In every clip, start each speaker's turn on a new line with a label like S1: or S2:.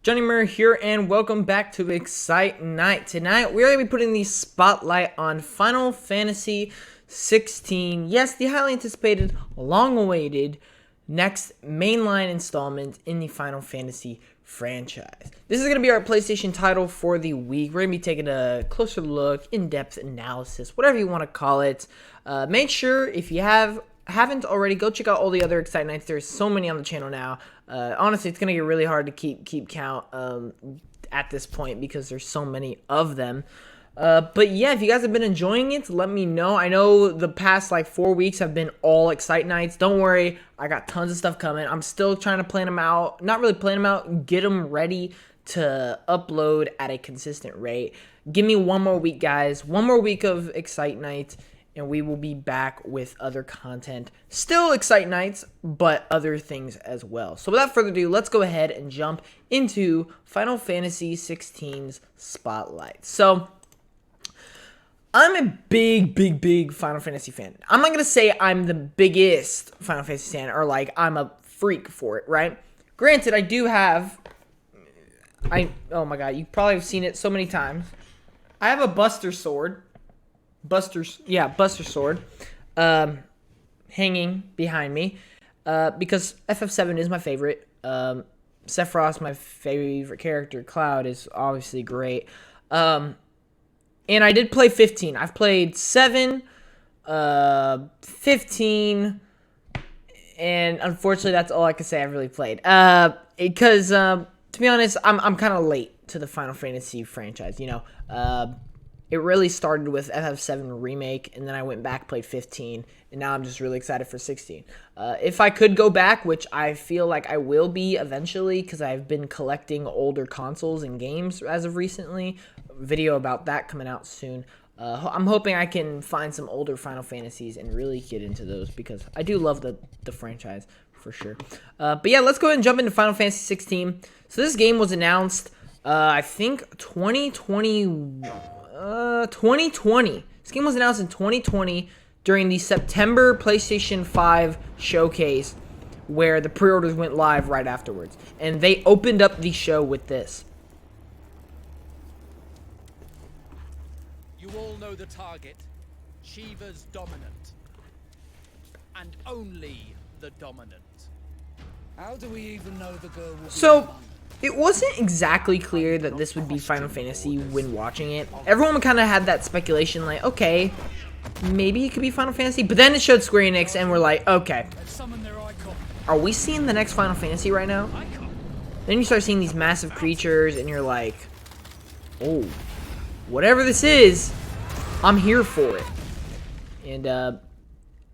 S1: Johnny Murray here, and welcome back to Excitenight. Tonight, we're going to be putting the spotlight on Final Fantasy 16. Yes, the highly anticipated, long-awaited, next mainline installment in the Final Fantasy franchise. This is going to be our PlayStation title for the week. We're going to be taking a closer look, in-depth analysis, whatever you want to call it. Make sure, if you haven't already, go check out all the other Excitenights. There's so many on the channel now. Honestly, it's gonna get really hard to keep count at this point because there's so many of them. But yeah, if you guys have been enjoying it, let me know. I know the past like 4 weeks have been all Excitenights. Don't worry, I got tons of stuff coming. I'm still trying to plan them out. Not really plan them out, get them ready to upload at a consistent rate. Give me one more week, guys. One more week of Excitenight, and we will be back with other content. Still Excitenights, but other things as well. So without further ado, let's go ahead and jump into Final Fantasy 16's Spotlight. So, I'm a big Final Fantasy fan. I'm not going to say I'm the biggest Final Fantasy fan, or like I'm a freak for it, right? Granted, I do have... oh my god, you probably have seen it so many times. I have a Buster Sword. Buster Sword hanging behind me because FF7 is my favorite. Sephiroth's my favorite character. Cloud is obviously great. And I did play 15. I've played 7, 15, and unfortunately that's all I can say I've really played. Because to be honest, I'm kind of late to the Final Fantasy franchise, you know. It really started with FF7 Remake, and then I went back, played 15, and now I'm just really excited for 16. If I could go back, which I feel like I will be eventually, because I've been collecting older consoles and games as of recently. A video about that coming out soon. I'm hoping I can find some older Final Fantasies and really get into those, because I do love the franchise, for sure. But yeah, let's go ahead and jump into Final Fantasy 16. So this game was announced, I think, 2020. This game was announced in 2020 during the September PlayStation 5 showcase, where the pre-orders went live right afterwards. And they opened up the show with this.
S2: You all know the target. Shiva's dominant. And only the dominant.
S3: How do we even know the girl will
S1: So, it wasn't exactly clear that this would be Final Fantasy when watching it. Everyone kind of had that speculation, like, okay, maybe it could be Final Fantasy. But then it showed Square Enix, and we're like, okay, are we seeing the next Final Fantasy right now? Then you start seeing these massive creatures, and you're like, oh, whatever this is, I'm here for it. And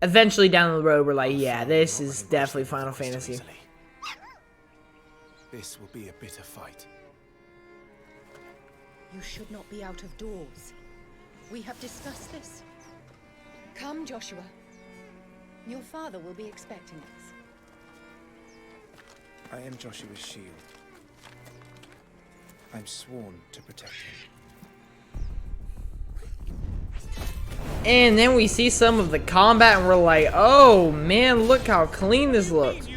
S1: eventually down the road, we're like, yeah, this is definitely Final Fantasy.
S3: This will be a bitter fight.
S4: You should not be out of doors. We have discussed this. Come, Joshua. Your father will be expecting us.
S3: I am Joshua's shield. I'm sworn to protect him.
S1: And then we see some of the combat, and we're like, oh man, look how clean this looks.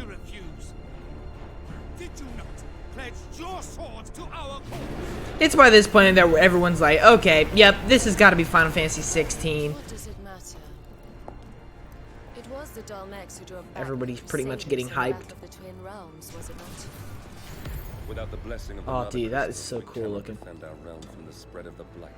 S1: It's by this point that everyone's like, okay, yep, this has got to be Final Fantasy 16.
S5: What does it matter? It was the Dalmex who drove back.
S1: Everybody's pretty much getting hyped.
S5: Of the Twin Realms, was it not?
S6: Without the blessing of the
S1: Oh, dude, that is so
S6: we
S1: cool
S6: cannot
S1: looking.
S6: defend our realm from the spread of the blight.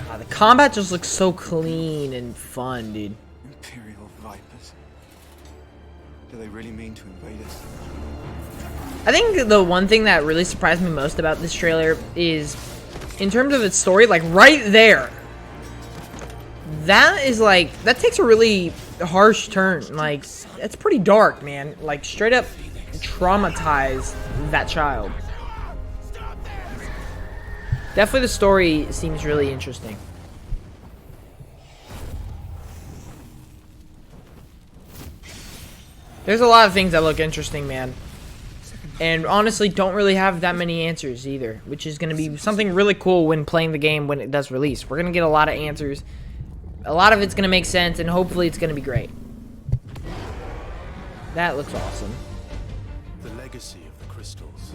S1: God, the combat just looks so clean and fun, dude.
S3: Imperial Vipers. Do they really mean to invade us?
S1: I think the one thing that really surprised me most about this trailer is, in terms of its story, like right there, that is like, that takes a really harsh turn. Like, it's pretty dark, man. Like, straight up traumatize that child. Definitely the story seems really interesting. There's a lot of things that look interesting, man. and honestly don't really have that many answers either, which is going to be something really cool when playing the game when it does release. We're going to get a lot of answers. A lot of it's going to make sense, and hopefully it's going to be great. That looks awesome.
S3: The legacy of the crystals.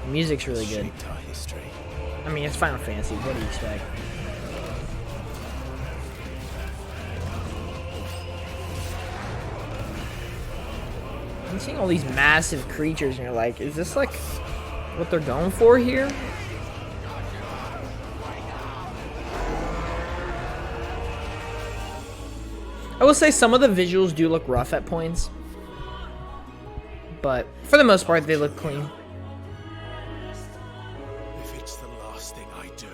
S1: The music's really good.
S3: Shaped our history.
S1: I mean, it's Final Fantasy. What do you expect? I'm seeing all these massive creatures, and you're like, is this like what they're going for here? I will say some of the visuals do look rough at points, but for the most part, they look clean.
S3: If it's the last thing I do.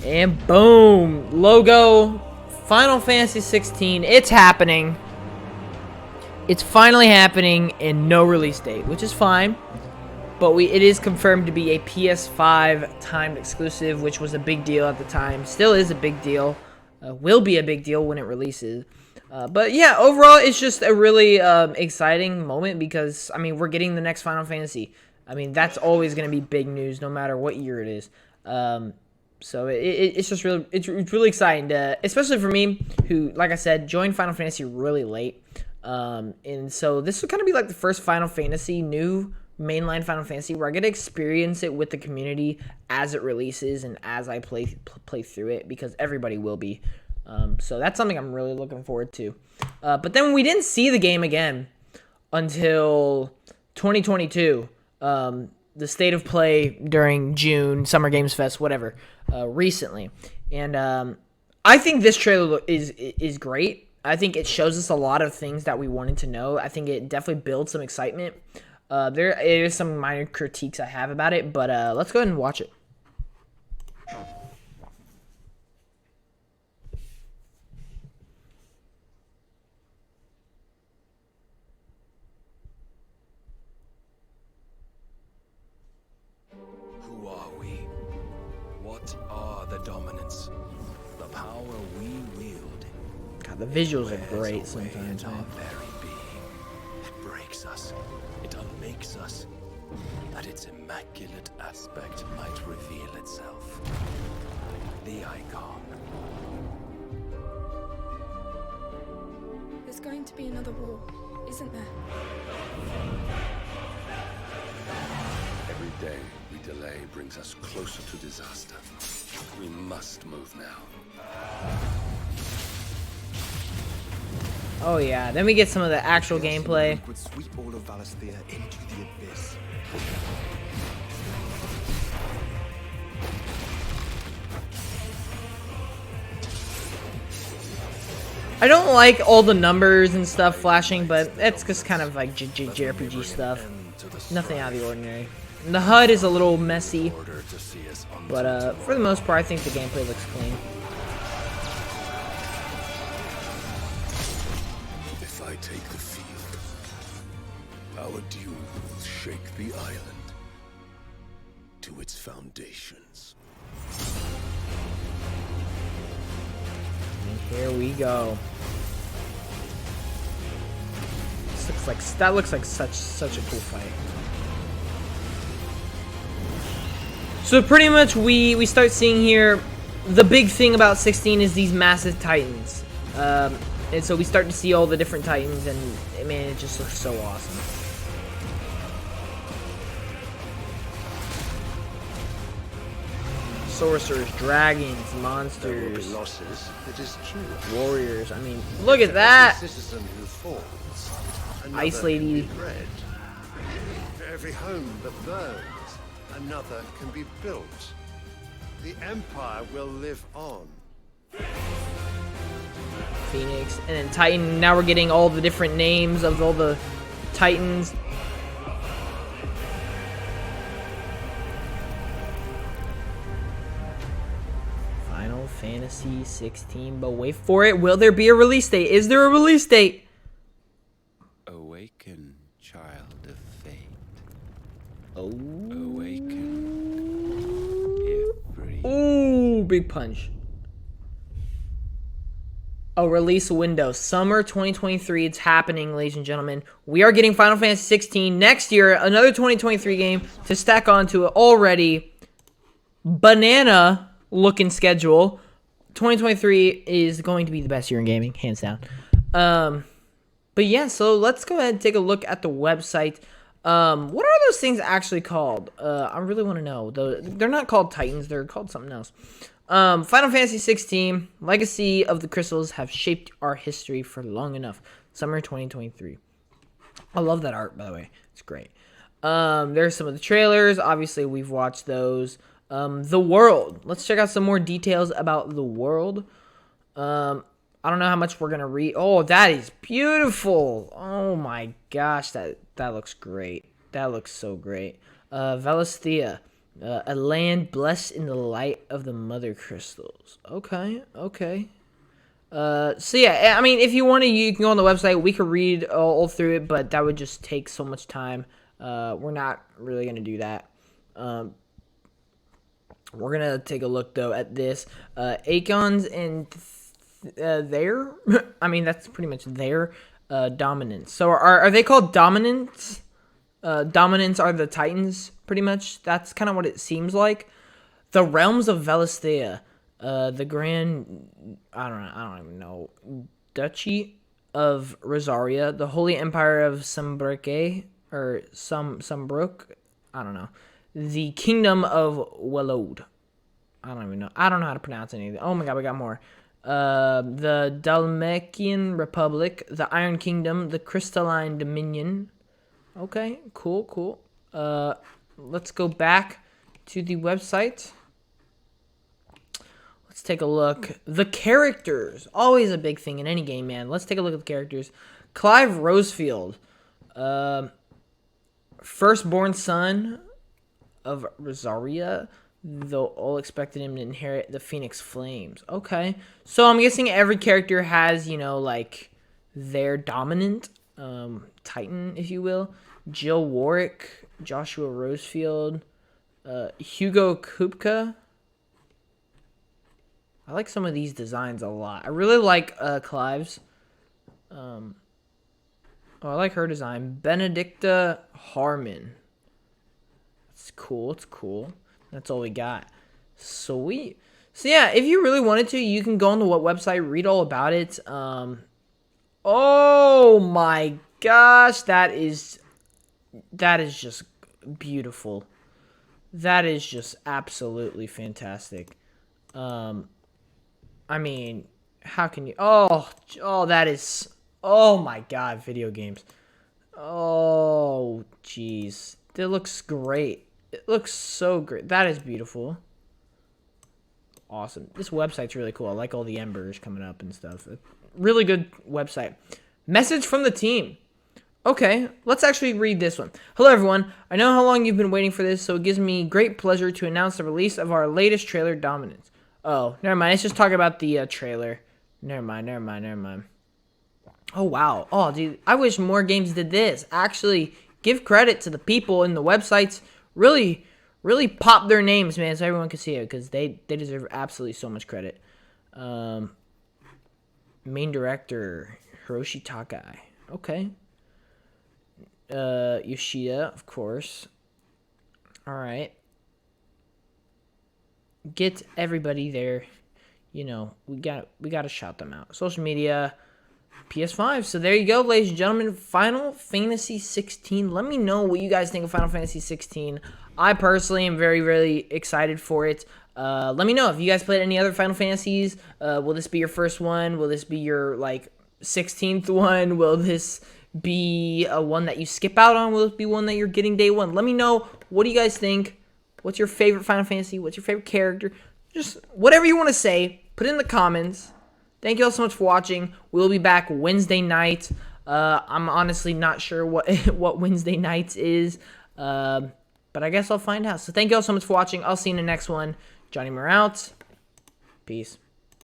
S1: And boom, logo, Final Fantasy 16. It's happening. It's finally happening, and no release date, which is fine. But it is confirmed to be a PS5 timed exclusive, which was a big deal at the time. Still is a big deal. Will be a big deal when it releases. But yeah, overall, it's just a really exciting moment because, I mean, we're getting the next Final Fantasy. I mean, that's always going to be big news no matter what year it is. So it's just really, it's really exciting, especially for me, who, like I said, joined Final Fantasy really late. And so this will kind of be like the first Final Fantasy, new mainline Final Fantasy, where I get to experience it with the community as it releases and as I play through it, because everybody will be. So that's something I'm really looking forward to. But then we didn't see the game again until 2022. The state of play during June, Summer Games Fest, whatever, recently. And I think this trailer is great. I think it shows us a lot of things that we wanted to know. I think it definitely builds some excitement. There is some minor critiques I have about it, but let's go ahead and watch it.
S6: Who are we? What are the dominants? The power we wield.
S1: God, the visuals are
S6: Wears
S1: great
S6: away
S1: sometimes,
S6: at our
S1: man.
S6: very being. It breaks us. It unmakes us. That its immaculate aspect might reveal itself. The icon.
S5: There's going to be another war, isn't there?
S6: Every day we delay brings us closer to disaster. We must move now.
S1: Oh yeah, then we get some of the actual gameplay.
S3: Would sweep all of Valisthea into the abyss.
S1: I don't like all the numbers and stuff flashing, but it's just kind of like JRPG stuff. Nothing out of the ordinary. And the HUD is a little messy, but for the most part, I think the gameplay looks clean.
S6: If I take the field, our duel will shake the island to its foundations.
S1: And here we go. That looks like such a cool fight. So pretty much we start seeing here, the big thing about 16 is these massive titans. And so we start to see all the different titans, and man, it just looks so awesome. Sorcerers, dragons, monsters,
S7: losses, it is true.
S1: warriors. I mean, look at that!
S7: For every citizen who falls, another
S1: Ice
S7: can
S1: Lady.
S7: be bred. For every home that burns, another can be built. The Empire will live on.
S1: Phoenix, and then Titan. Now we're getting all the different names of all the Titans. Final Fantasy 16, but wait for it. Will there be a release date? Is there a release date?
S6: Awaken, child of fate.
S1: Oh.
S6: Awaken. Every
S1: Ooh, big punch. a release window. Summer 2023. It's happening, ladies and gentlemen. We are getting Final Fantasy 16 next year. Another 2023 game to stack onto an already banana looking schedule. 2023 is going to be the best year in gaming, hands down. But yeah, so let's go ahead and take a look at the website. What are those things actually called? I really want to know. They're not called Titans. They're called something else. Final Fantasy 16, Legacy of the Crystals have shaped our history for long enough. Summer 2023. I love that art, by the way. It's great. There's some of the trailers. Obviously, we've watched those. The world. Let's check out some more details about the world. I don't know how much we're going to read. Oh, that is beautiful. Oh my gosh, that looks great. That looks so great. Velastia, a land blessed in the light of the mother crystals. Okay. So yeah, I mean, if you want to, you can go on the website. We could read all through it, but that would just take so much time. We're not really going to do that. We're going to take a look, though, at this. Aeons and their, I mean, that's pretty much their dominance. So are they called dominants? Dominants are the Titans, pretty much. That's kind of what it seems like. The realms of Velastia, the grand, I don't even know, Duchy of Rosaria, the Holy Empire of Sambrook, or Sambrook, I don't know. The Kingdom of Welode. I don't even know. I don't know how to pronounce anything. Oh my god, we got more. The Dalmatian Republic, the Iron Kingdom, the Crystalline Dominion. Okay, cool. Let's go back to the website. Let's take a look. The characters. Always a big thing in any game, man. Let's take a look at the characters. Clive Rosefield. Firstborn son of Rosaria, though all expected him to inherit the Phoenix Flames. Okay. So I'm guessing every character has, like, their dominant Titan, if you will. Jill Warwick, Joshua Rosefield, Hugo Kupka. I like some of these designs a lot. I really like Clive's. I like her design. Benedicta Harmon. It's cool. That's all we got. Sweet. So yeah, if you really wanted to, you can go on the website, read all about it. Oh my gosh, that is just beautiful. That is just absolutely fantastic. I mean, how can you? Oh, that is. Oh my god, video games. Oh, jeez. It looks great. It looks so great. That is beautiful. Awesome. This website's really cool. I like all the embers coming up and stuff. Really good website. Message from the team. Okay, let's actually read this one. Hello, everyone. I know how long you've been waiting for this, so it gives me great pleasure to announce the release of our latest trailer, Dominance. Oh, never mind. Let's just talk about the trailer. Never mind. Oh, wow. Oh, dude, I wish more games did this. Actually, give credit to the people in the websites. Really pop their names, man, so everyone can see it, because they deserve absolutely so much credit. Main director, Hiroshi Takai. Okay. Yoshida, of course. Alright. Get everybody there. We gotta shout them out. Social media, PS5. So there you go, ladies and gentlemen. Final Fantasy 16. Let me know what you guys think of Final Fantasy 16. I personally am very, very excited for it. Let me know if you guys played any other Final Fantasies. Will this be your first one? Will this be your 16th one? Will this be a one that you skip out on? Will it be one that you're getting day one? Let me know. What do you guys think? What's your favorite Final Fantasy? What's your favorite character? Just whatever you want to say, put it in the comments. Thank you all so much for watching. We'll be back Wednesday night. I'm honestly not sure what Wednesday nights is, but I guess I'll find out. So thank you all so much for watching. I'll see you in the next one. Johnny Moore out. Peace.